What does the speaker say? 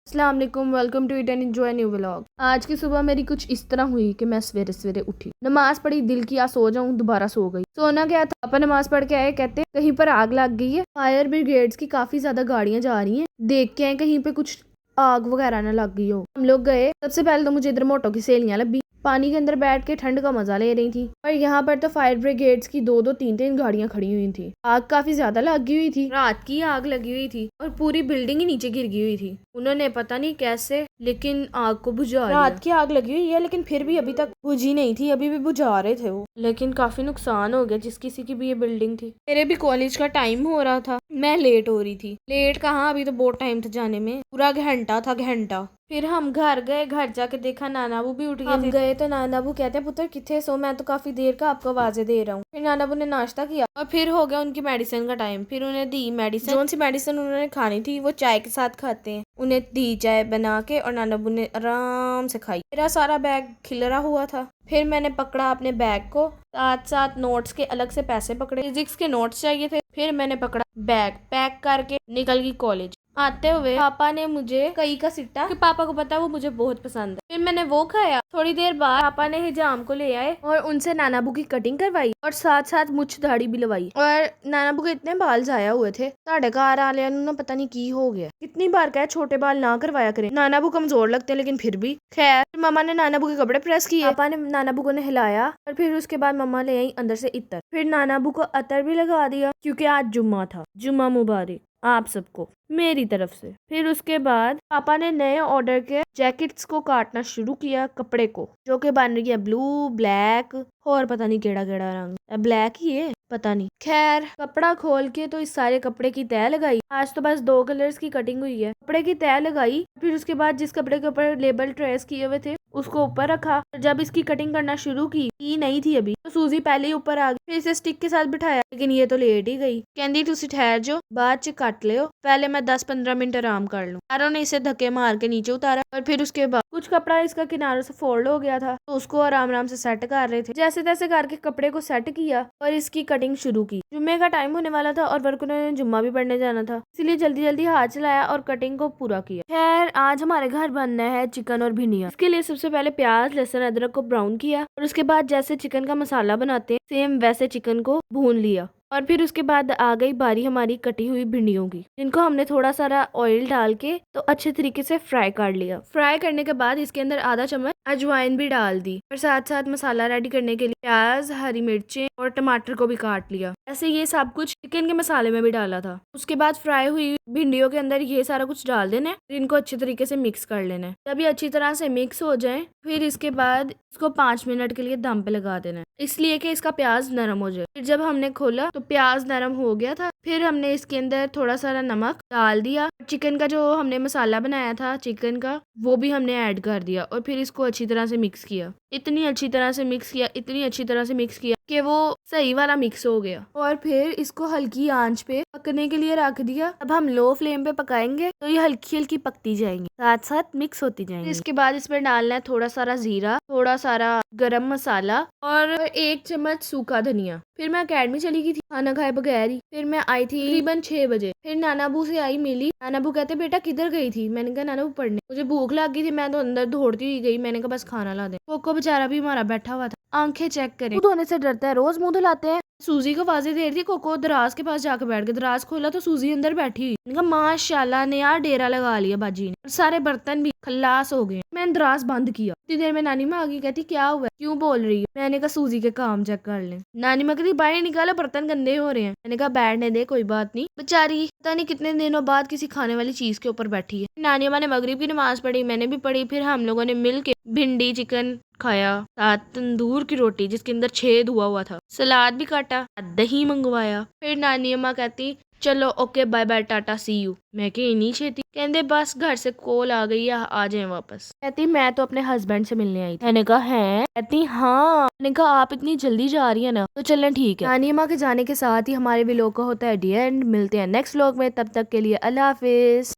अस्सलाम वालेकुम, welcome to it and enjoy new vlog. आज की सुबह मेरी कुछ इस तरह हुई कि मैं सवेरे सवेरे उठी, नमाज पढ़ी, दिल किया सो जाऊं, दोबारा सो गई। सोना क्या था, पापा नमाज पढ़ के आए, कहते कहीं पर आग लग गई है, फायर ब्रिगेड्स की काफी ज्यादा गाड़ियां जा रही हैं, देख के आए कहीं पे कुछ आग वगैरह ना लग गई हो। हम लोग गए। सबसे पहले तो मुझे इधर मोटो की सहेलियां लगी, पानी के अंदर बैठ के ठंड का मजा ले रही थी। और यहाँ पर तो फायर ब्रिगेड्स की दो दो तीन तीन गाड़ियां खड़ी हुई थी। आग काफी ज्यादा लगी हुई थी, रात की आग लगी हुई थी और पूरी बिल्डिंग ही नीचे गिर गई हुई थी। उन्होंने पता नहीं कैसे लेकिन आग को बुझा लिया। रात की आग लगी हुई है लेकिन फिर भी अभी तक बुझी नहीं थी, अभी भी बुझा रहे थे वो। लेकिन काफी नुकसान हो गया जिस किसी की भी ये बिल्डिंग थी। मेरे भी कॉलेज का टाइम हो रहा था, मैं लेट हो रही थी। लेट कहाँ, अभी तो बहुत टाइम था जाने में, पूरा घंटा था, घंटा। फिर हम घर गए, घर जाके देखा नानाबू भी उठ गए। हम गए तो नानाबू कहते हैं पुत्र किथे सो, मैं तो काफी देर का आपको आवाजें दे रहा हूँ। फिर नानाबू ने नाश्ता किया और फिर हो गया उनकी मेडिसिन का टाइम। फिर उन्हें दी मेडिसिन, कौन सी मेडिसिन उन्होंने खानी थी वो चाय के साथ खाते हैं, उन्हें दी चाय बना के और नानाबू ने आराम से खाई। मेरा सारा बैग खिलरा हुआ था। फिर मैंने पकड़ा अपने बैग को, साथ साथ नोट्स के अलग से पैसे पकड़े, फिजिक्स के नोट्स चाहिए थे। फिर मैंने पकड़ा बैग, पैक करके निकल गई कॉलेज। आते हुए पापा ने मुझे कई का सिट्टा, कि पापा को पता है वो मुझे बहुत पसंद है, फिर मैंने वो खाया। थोड़ी देर बाद पापा ने हिजाम को ले आए और उनसे नानाबू की कटिंग करवाई और साथ साथ मुछ दाढ़ी भी लवाई। और नानाबू के इतने बाल जाया हुए थे, साढ़े घर आलिया ना पता नहीं की हो गया। कितनी बार कहा छोटे बाल ना करवाया करें, नानाबू कमजोर लगते हैं लेकिन फिर भी। खैर मम्मा ने नानाबू के कपड़े प्रेस किए, पापा ने नानाबू को नहलाया और फिर उसके बाद मम्मा ले आई अंदर से इत्र। फिर नानाबू को अतर भी लगा दिया क्योंकि आज जुम्मा था। जुम्मा मुबारक आप सबको मेरी तरफ से। फिर उसके बाद पापा ने नए ऑर्डर के जैकेट्स को काटना शुरू किया, कपड़े को, जो कि बन रही है ब्लू, ब्लैक और पता नहीं केड़ा केड़ा रंग, ब्लैक ही है पता नहीं। खैर कपड़ा खोल के तो इस सारे कपड़े की तय लगाई। आज तो बस 2 कलर्स की कटिंग हुई है, कपड़े की तय लगाई। फिर उसके बाद जिस कपड़े के ऊपर लेबल ट्रेस किए हुए थे उसको ऊपर रखा। जब इसकी कटिंग करना शुरू की नहीं थी अभी, तो सूजी पहले ही ऊपर आ गई। फिर इसे स्टिक के साथ बिठाया, लेकिन ये तो लेट ही गई। कहती तुसी ठहर जो, बाद च कट लियो, पहले मैं 10-15 मिनट आराम कर लूं। सारों ने इसे धक्के मार के नीचे उतारा और फिर उसके बाद कुछ कपड़ा इसका किनारों से फोल्ड हो गया था, तो उसको आराम आराम से सेट कर रहे थे। जैसे तैसे करके कपड़े को सेट किया और इसकी कटिंग शुरू की। जुम्मे का टाइम होने वाला था और वर्करों ने जुम्मा भी पढ़ने जाना था, इसलिए जल्दी जल्दी हाथ चलाया और कटिंग को पूरा किया। खैर आज हमारे घर बनना है चिकन और भिंडियाँ। इसके लिए सबसे पहले प्याज, लहसुन, अदरक को ब्राउन किया और उसके बाद जैसे चिकन का मसाला बनाते हैं सेम वैसे चिकन को भून लिया। और फिर उसके बाद आ गई बारी हमारी कटी हुई भिंडियों की, जिनको हमने थोड़ा सारा ऑयल डाल के तो अच्छे तरीके से फ्राई कर लिया। फ्राई करने के बाद इसके अंदर आधा चम्मच अजवाइन भी डाल दी और साथ साथ मसाला रेडी करने के लिए प्याज, हरी मिर्चें और टमाटर को भी काट लिया। ऐसे ये सब कुछ चिकन के मसाले में भी डाला था। उसके बाद फ्राई हुई भिंडियों के अंदर ये सारा कुछ डाल देना है, इनको अच्छे तरीके से मिक्स कर लेना है। जब ये अच्छी तरह से मिक्स हो जाए फिर इसके बाद इसको 5 मिनट के लिए दम पे लगा देना है, इसलिए कि इसका प्याज नरम हो जाए। फिर जब हमने खोला तो प्याज नरम हो गया था। फिर हमने इसके अंदर थोड़ा सारा नमक डाल दिया, चिकन का जो हमने मसाला बनाया था चिकन का वो भी हमने ऐड कर दिया और फिर इसको अच्छी तरह से मिक्स किया। इतनी अच्छी तरह से मिक्स किया, इतनी अच्छी तरह से मिक्स किया कि वो सही वाला मिक्स हो गया। और फिर इसको हल्की आंच पे पकने के लिए रख दिया। अब हम लो फ्लेम पे पकाएंगे तो ये हल्की हल्की पकती जाएंगी, साथ साथ मिक्स होती जाएंगी। इसके बाद इसमें डालना है थोड़ा सारा जीरा, थोड़ा सारा गरम मसाला और 1 चम्मच सूखा धनिया। फिर मैं अकेडमी चली गई थी खाना खाए बगैर ही। फिर मैं आई थी तकरीबन 6 बजे। फिर नानाबू से आई, मिली। नानाबू कहते बेटा किधर गई थी? मैंने कहा नानाबू पढ़ने, मुझे भूख लग गई थी, मैं तो अंदर दौड़ती हुई गई। मैंने कहा बस खाना ला दे। कोको बेचारा भी हमारा बैठा हुआ था, आंखें चेक करें, मुंह धोने से डरता है, रोज मुंह धुलाते हैं। सूजी को आवाजें दे रही थी, कोको दराज के पास जाकर बैठ गया। दराज खोला तो सूजी अंदर बैठी हुई। मैंने कहा माशाल्लाह ने यार डेरा लगा लिया बाजी ने, और सारे बर्तन भी खल्लास हो गए। मैंने दराज बंद किया। इतनी देर में नानी माँ आ गई, कहती क्या हुआ, क्यों बोल रही है? मैंने कहा सूजी के काम चेक कर ले। नानी माँ कहती बाहर निकालो बर्तन गंदे हो रहे हैं। मैंने कहा बैठने दे, कोई बात नहीं। बेचारी पता नहीं कितने दिनों बाद किसी खाने वाली चीज के ऊपर बैठी है। नानी माँ ने मगरिब की नमाज पढ़ी, मैंने भी पढ़ी। फिर हम लोगों ने मिल के भिंडी चिकन खाया, साथ तंदूर की रोटी जिसके अंदर छेद हुआ था, सलाद भी काटा, दही मंगवाया। फिर नानी अम्मा कहती चलो okay bye bye tata see you. मैं कही नहीं छेती, कहते बस घर से कॉल आ गई है, आ जाए वापस। कहती मैं तो अपने हस्बैंड से मिलने आई थी। मैंने कहा है? कहती हाँ। मैंने कहा आप इतनी जल्दी जा रही है ना, तो चलें ठीक है। नानी अम्मा के जाने के साथ ही हमारे व्लॉग का होता है डी एंड। मिलते हैं नेक्स्ट व्लॉग में, तब तक के लिए अल्लाह हाफिज।